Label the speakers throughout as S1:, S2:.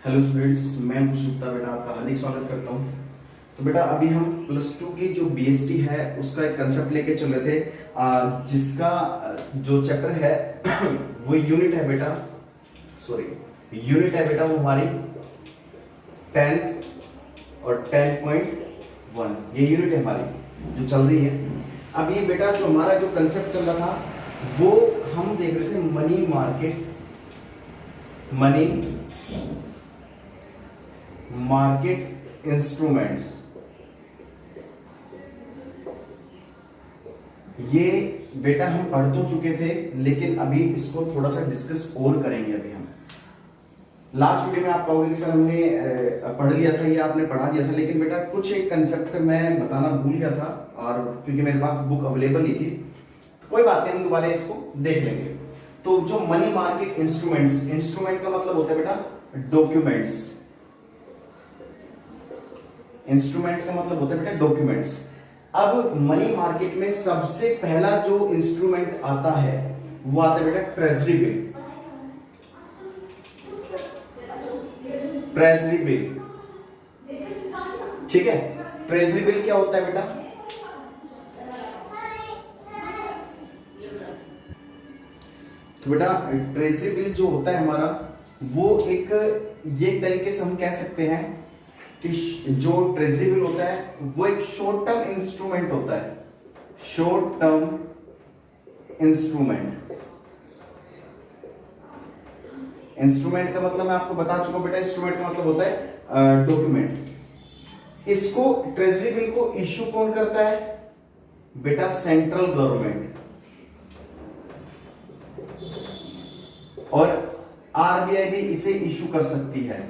S1: Hello students, मैं कुश गुप्ता बेटा आपका हार्दिक स्वागत करता हूं। तो बेटा अभी हम प्लस टू की जो बीएसटी है उसका एक कंसेप्ट लेके चल रहे थे, जिसका जो चैप्टर है वो यूनिट है बेटा, यूनिट है बेटा वो हमारी 10 और 10.1 ये यूनिट है हमारी जो चल रही है। अब ये बेटा जो हमारा जो कंसेप्ट चल रहा था वो हम देख रहे थे मनी मार्केट इंस्ट्रूमेंट्स। ये बेटा हम पढ़ तो चुके थे, लेकिन अभी इसको थोड़ा सा डिस्कस और करेंगे। अभी हम लास्ट वीडियो में आप कहोगे कि सर हमने पढ़ लिया था या आपने पढ़ा दिया था, लेकिन बेटा कुछ एक कंसेप्ट मैं बताना भूल गया था, और क्योंकि मेरे पास बुक अवेलेबल नहीं थी तो कोई बात नहीं, हम दोबारा इसको देख लेंगे। तो जो मनी मार्केट इंस्ट्रूमेंट्स, इंस्ट्रूमेंट का मतलब होता है बेटा डॉक्यूमेंट्स। इंस्ट्रूमेंट्स का मतलब होता है बेटा डॉक्यूमेंट्स। अब मनी मार्केट में सबसे पहला जो इंस्ट्रूमेंट आता है वो आता है बेटा ट्रेजरी बिल। ट्रेजरी बिल, ठीक है। ट्रेजरी बिल क्या होता है बेटा? तो बेटा ट्रेजरी बिल जो होता है हमारा वो ये तरीके से हम कह सकते हैं कि जो ट्रेजरी बिल होता है वो एक शॉर्ट टर्म इंस्ट्रूमेंट होता है। शॉर्ट टर्म इंस्ट्रूमेंट, इंस्ट्रूमेंट का मतलब मैं आपको बता चुका हूं बेटा, इंस्ट्रूमेंट का मतलब होता है डॉक्यूमेंट। इसको ट्रेजरी बिल को इश्यू कौन करता है बेटा? Central government. और आरबीआई भी इसे इश्यू कर सकती है।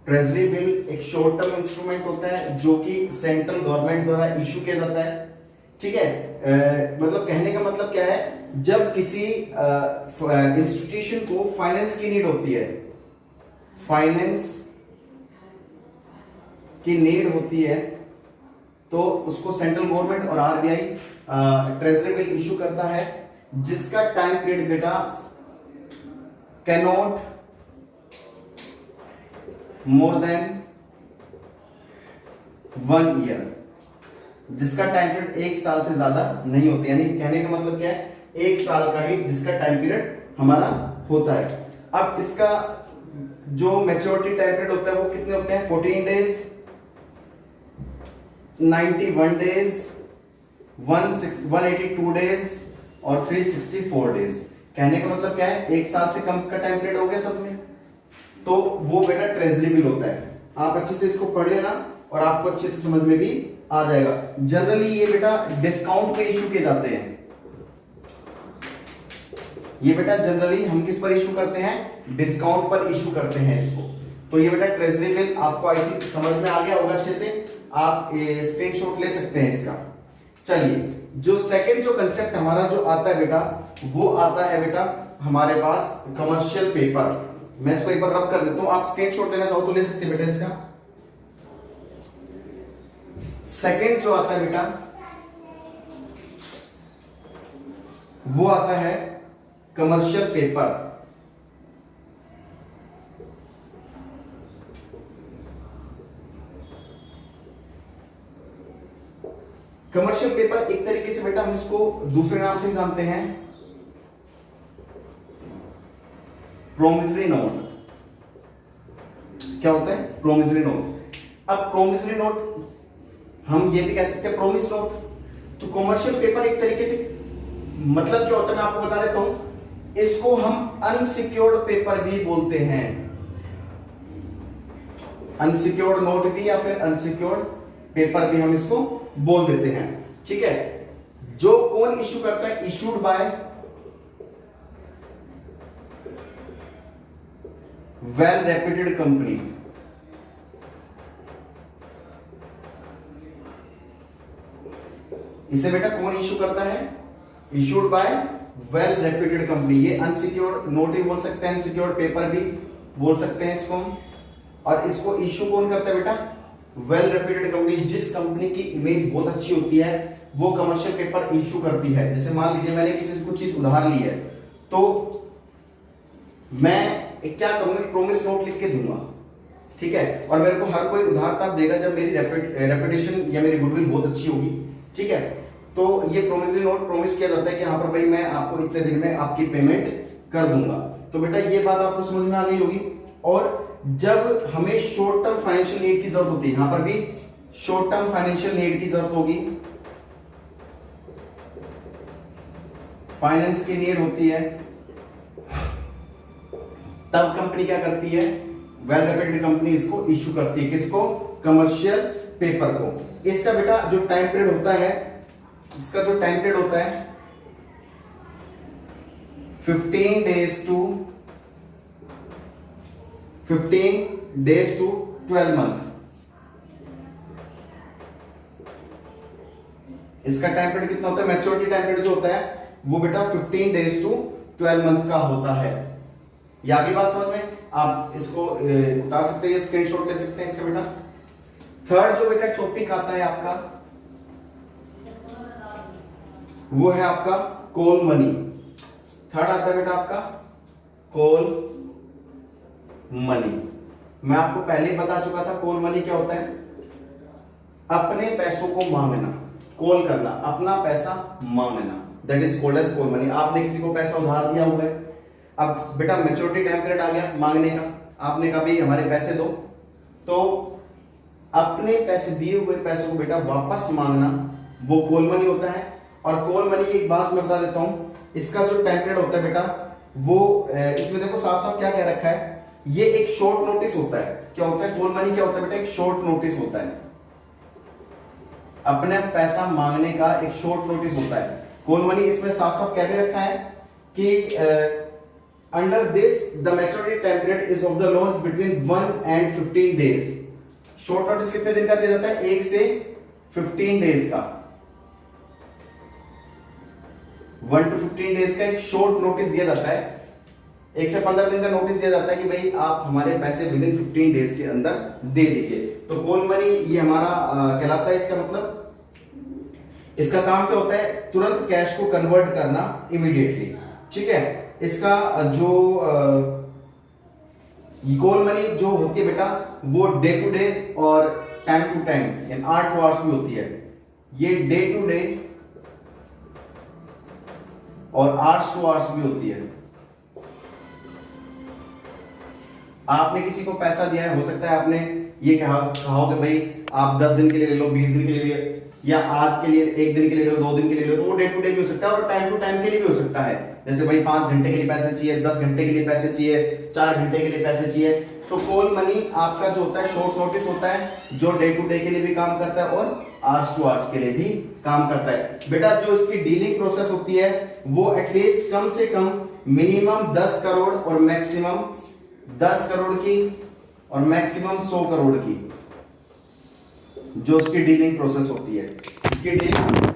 S1: ट्रेजरी बिल एक शॉर्ट टर्म इंस्ट्रूमेंट होता है जो कि सेंट्रल गवर्नमेंट द्वारा इश्यू किया जाता है, ठीक है। मतलब कहने का मतलब क्या है, जब किसी इंस्टीट्यूशन को फाइनेंस की नीड होती है, फाइनेंस की नीड होती है, तो उसको सेंट्रल गवर्नमेंट और आरबीआई ट्रेजरी बिल इश्यू करता है, जिसका टाइम पीरियड बेटा कैनॉट मोर देन 1 ईयर, जिसका टाइम पीरियड 1 साल से ज्यादा नहीं होती। यानी कहने का मतलब क्या है, 1 साल का ही जिसका टाइम पीरियड हमारा होता है। अब इसका जो मैच्योरिटी टाइम पीरियड होता है वो कितने होते हैं? 14 डेज, 91 डेज, 182 डेज और 364 डेज। कहने का मतलब क्या है, 1 साल से कम का टाइम पीरियड हो गया सब में, तो वो बेटा ट्रेजरी बिल होता है। आप अच्छे से इसको पढ़ लेना और आपको अच्छे से समझ में भी आ जाएगा। जनरली ये बेटा डिस्काउंट पे इशू किए जाते हैं। ये बेटा जनरली हम किस पर इशू करते हैं? डिस्काउंट पर इशू करते हैं इसको। तो ये बेटा ट्रेजरी बिल आपको आई थिंक समझ में आ गया होगा अच्छे से, आप स्क्रीनशॉट ले सकते हैं इसका। चलिए, जो सेकंड जो कंसेप्ट हमारा जो आता है बेटा वो आता है बेटा हमारे पास कमर्शियल पेपर। मैं इसको एक बार रब कर देता हूं, आप स्क्रीनशॉट लेना चाहो तो ले सकते हैं बेटा। इसका सेकंड जो आता है बेटा वो आता है कमर्शियल पेपर। कमर्शियल पेपर एक तरीके से बेटा हम इसको दूसरे नाम से जानते हैं, प्रोमिसरी नोट। क्या होता है? Promissory note. अब प्रोमिसरी नोट हम ये भी कह सकते हैं प्रोमिस नोट। तो कमर्शियल पेपर एक तरीके से मतलब क्या होता है मैं आपको बता देता हूं, इसको हम अनसिक्योर्ड पेपर भी बोलते हैं। अनसिक्योर्ड नोट भी या फिर अनसिक्योर्ड पेपर भी हम इसको बोल देते हैं, ठीक है। जो कौन इश्यू करता है? Issued by well reputed company. इसे बेटा कौन इश्यू करता है? Issued by well reputed company. ये अनसिक्योर्ड नोट भी बोल सकते हैं, अनसिक्योर्ड पेपर भी बोल सकते हैं इसको। और इसको इश्यू कौन करता है बेटा? Well reputed company. जिस कंपनी की इमेज बहुत अच्छी होती है वो कमर्शियल पेपर इश्यू करती है। जैसे मान लीजिए मैंने किसी से कुछ चीज उधार ली है, तो मैं एक क्या करूंगा, प्रोमिस नोट लिख के दूंगा, ठीक है। और मेरे को हर कोई उधार तब देगा जब मेरी रेपुटेशन या मेरी गुडविल बहुत अच्छी होगी, ठीक है। तो ये प्रोमिसरी नोट प्रोमिस किया जाता है कि हाँ पर भाई मैं आपको इतने दिन में आपकी पेमेंट कर दूंगा। तो बेटा ये बात आपको समझ में आ गई होगी। और जब हमें शॉर्ट टर्म फाइनेंशियल नीड की जरूरत होती है, यहां पर भी शॉर्ट टर्म फाइनेंशियल नीड की जरूरत होगी, फाइनेंस की नीड होती है, तब कंपनी क्या करती है, वेल रेप्यूटेड कंपनी इसको इश्यू करती है, किसको, कमर्शियल पेपर को। इसका बेटा जो टाइम पीरियड होता है, इसका जो टाइम पीरियड होता है 15 डेज टू 12 मंथ। इसका टाइम पीरियड कितना होता है, मैच्योरिटी टाइम पीरियड जो होता है वो बेटा 15 डेज टू 12 मंथ का होता है। ये आगे बात समझ में, आप इसको उतार सकते हैं, स्क्रीनशॉट ले सकते हैं इसका बेटा। थर्ड जो बेटा टॉपिक आता है आपका, वो है आपका कॉल मनी। थर्ड आता है बेटा आपका कॉल मनी। मैं आपको पहले ही बता चुका था कॉल मनी क्या होता है, अपने पैसों को मांगना, कॉल करना, अपना पैसा मांगना, that is called as call money. आपने किसी को पैसा उधार दिया हुआ है, अब बेटा मैच्योरिटी टाइम पीरियड आ गया मांगने का, आपने कहा भाई हमारे पैसे दो, तो अपने पैसे दिए हुए पैसों को बेटा वापस मांगना, वो कॉल मनी होता है। और कॉल मनी की एक बात मैं बता देता हूं, इसका जो टाइम पीरियड होता है बेटा वो इसमें देखो साफ साफ क्या कह रखा है, ये एक शॉर्ट नोटिस होता है। क्या होता है कॉल मनी, क्या होता है बेटा, एक शॉर्ट नोटिस होता है, अपने पैसा मांगने का एक शॉर्ट नोटिस होता है कॉल मनी। इसमें साफ साफ क्या भी रखा है कि under this the maturity time period is of the loans between 1 and 15 days. Short notice कितने दिन का दिया जाता है, 1 से 15 डेज का, 1 to 15 डेज का एक शॉर्ट नोटिस दिया जाता है। 1 से 15 दिन का नोटिस दिया जाता है कि भाई आप हमारे पैसे विद इन 15 डेज के अंदर दे दीजिए। तो कॉल मनी ये हमारा कहलाता है। इसका मतलब इसका काम क्या होता है, तुरंत कैश को कन्वर्ट करना इमीडिएटली, ठीक है। इसका जो कॉल मनी जो होती है बेटा वो डे टू डे और टाइम टू टाइम, यानी 8 आवर्स भी होती है। ये डे टू डे और आवर्स टू आवर्स भी होती है। आपने किसी को पैसा दिया है, हो सकता है आपने ये कहा हो कि भाई आप 10 दिन के लिए ले लो, 20 दिन के लिए, या आज के लिए 1 दिन के लिए ले लो, 2 दिन के लिए ले लो, तो वो डे टू डे भी हो सकता है और टाइम टू टाइम के लिए भी हो सकता है। जैसे भाई 5 घंटे के लिए पैसे चाहिए, 10 घंटे के लिए पैसे चाहिए, 4 घंटे के लिए पैसे चाहिए। तो कॉल मनी आपका जो होता है शॉर्ट नोटिस होता है, जो डे टू डे के लिए भी काम करता है और आवर्स टू आवर्स के लिए भी काम करता है। बेटा जो इसकी डीलिंग प्रोसेस होती है वो एटलीस्ट कम से कम मिनिमम 10 करोड़ और मैक्सिमम 10 करोड़ की और मैक्सिमम 100 करोड़ की जो उसकी डीलिंग प्रोसेस होती है। इसकी डीलिंग